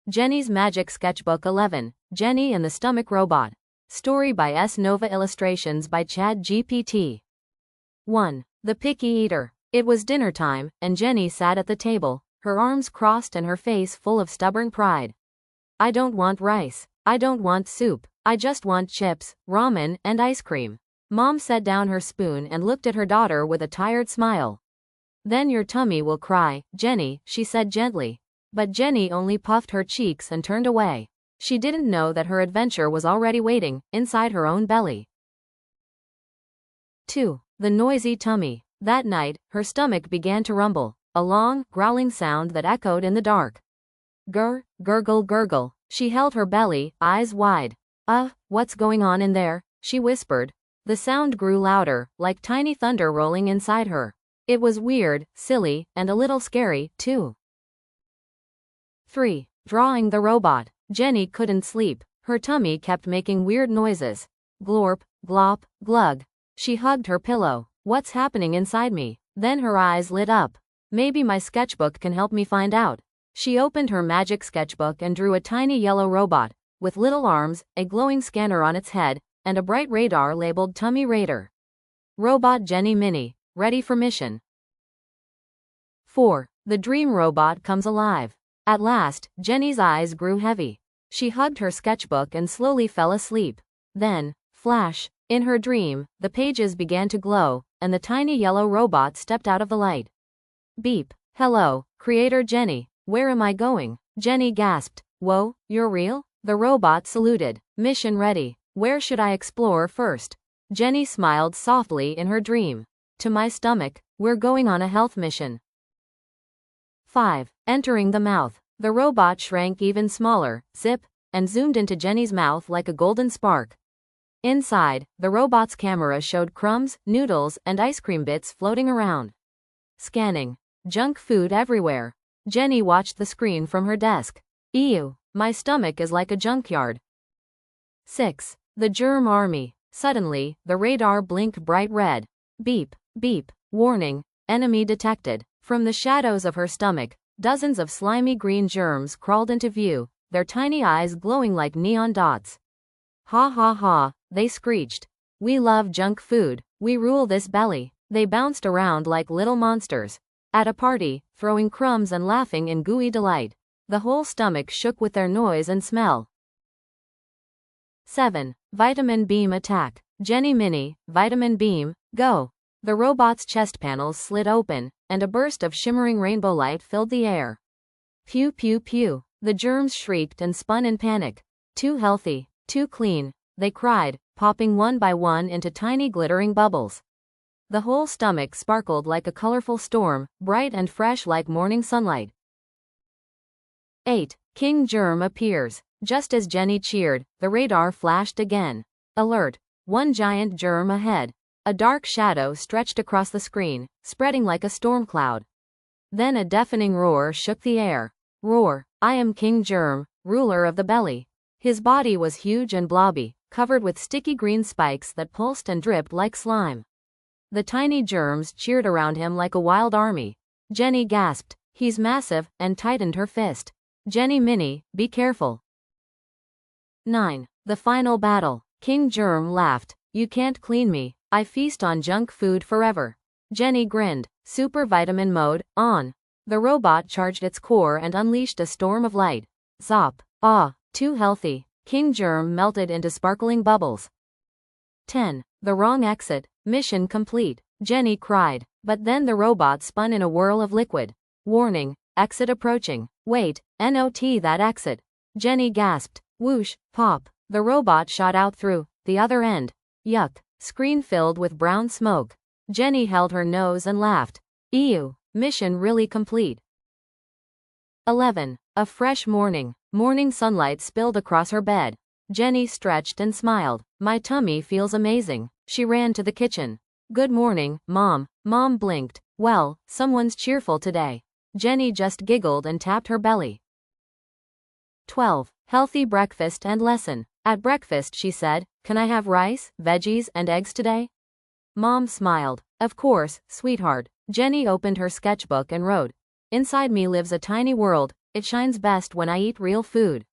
Jenny's Magic Sketchbook 11, Jenny and the Stomach Robot. Story by S. Nova, illustrations by ChatGPT. 1. The Picky Eater. It was dinner time, and Jenny sat at the table, her arms crossed and her face full of stubborn pride. I don't want rice. I don't want soup. I just want chips, ramen, and ice cream. Mom set down her spoon and looked at her daughter with a tired smile. Then your tummy will cry, Jenny, she said gently. But Jenny only puffed her cheeks and turned away. She didn't know that her adventure was already waiting, inside her own belly. 2. The Noisy Tummy. That night, her stomach began to rumble, a long, growling sound that echoed in the dark. Gurgle, gurgle. She held her belly, eyes wide. What's going on in there? She whispered. The sound grew louder, like tiny thunder rolling inside her. It was weird, silly, and a little scary, too. 3. Drawing the Robot. Jenny couldn't sleep. Her tummy kept making weird noises. Glorp, glop, glug. She hugged her pillow. What's happening inside me? Then her eyes lit up. Maybe my sketchbook can help me find out. She opened her magic sketchbook and drew a tiny yellow robot, with little arms, a glowing scanner on its head, and a bright radar labeled Tummy Radar. Robot Jenny Mini, ready for mission. 4. The Dream Robot comes alive. At last, Jenny's eyes grew heavy. She hugged her sketchbook and slowly fell asleep. Then, flash, in her dream, the pages began to glow, and the tiny yellow robot stepped out of the light. Beep. Hello, Creator Jenny. Where am I going? Jenny gasped. Whoa, you're real? The robot saluted. Mission ready. Where should I explore first? Jenny smiled softly in her dream. To my stomach. We're going on a health mission. 5. Entering the mouth. The robot shrank even smaller, zip, and zoomed into Jenny's mouth like a golden spark. Inside, the robot's camera showed crumbs, noodles, and ice cream bits floating around. Scanning. Junk food everywhere. Jenny watched the screen from her desk. Ew, my stomach is like a junkyard. 6. The Germ Army. Suddenly, the radar blinked bright red. Beep, beep, warning, enemy detected. From the shadows of her stomach, dozens of slimy green germs crawled into view, their tiny eyes glowing like neon dots. Ha ha ha, they screeched. We love junk food, we rule this belly. They bounced around like little monsters. At a party, throwing crumbs and laughing in gooey delight. The whole stomach shook with their noise and smell. 7. Vitamin Beam Attack. Jenny Mini, Vitamin Beam, go. The robot's chest panels slid open, and a burst of shimmering rainbow light filled the air. Pew pew pew. The germs shrieked and spun in panic. Too healthy, too clean, they cried, popping one by one into tiny glittering bubbles. The whole stomach sparkled like a colorful storm, bright and fresh like morning sunlight. 8. King Germ appears. Just as Jenny cheered, the radar flashed again. Alert! One giant germ ahead. A dark shadow stretched across the screen, spreading like a storm cloud. Then a deafening roar shook the air. Roar! I am King Germ, ruler of the belly. His body was huge and blobby, covered with sticky green spikes that pulsed and dripped like slime. The tiny germs cheered around him like a wild army. Jenny gasped. He's massive, and tightened her fist. Jenny Mini, be careful. 9. The Final Battle. King Germ laughed. You can't clean me. I feast on junk food forever. Jenny grinned. Super Vitamin Mode, on. The robot charged its core and unleashed a storm of light. Zop. Too healthy. King Germ melted into sparkling bubbles. 10. The Wrong Exit. Mission complete. Jenny cried. But then the robot spun in a whirl of liquid. Warning. Exit approaching. Wait, not that exit. Jenny gasped. Whoosh, pop. The robot shot out through the other end. Yuck. Screen filled with brown smoke. Jenny held her nose and laughed. Ew. Mission really complete. 11. A fresh morning. Morning sunlight spilled across her bed. Jenny stretched and smiled. My tummy feels amazing. She ran to the kitchen. Good morning, Mom. Mom blinked. Well, someone's cheerful today. Jenny just giggled and tapped her belly. 12. Healthy breakfast and lesson. At breakfast she said, can I have rice, veggies, and eggs today? Mom smiled. Of course, sweetheart. Jenny opened her sketchbook and wrote, inside me lives a tiny world, It shines best when I eat real food.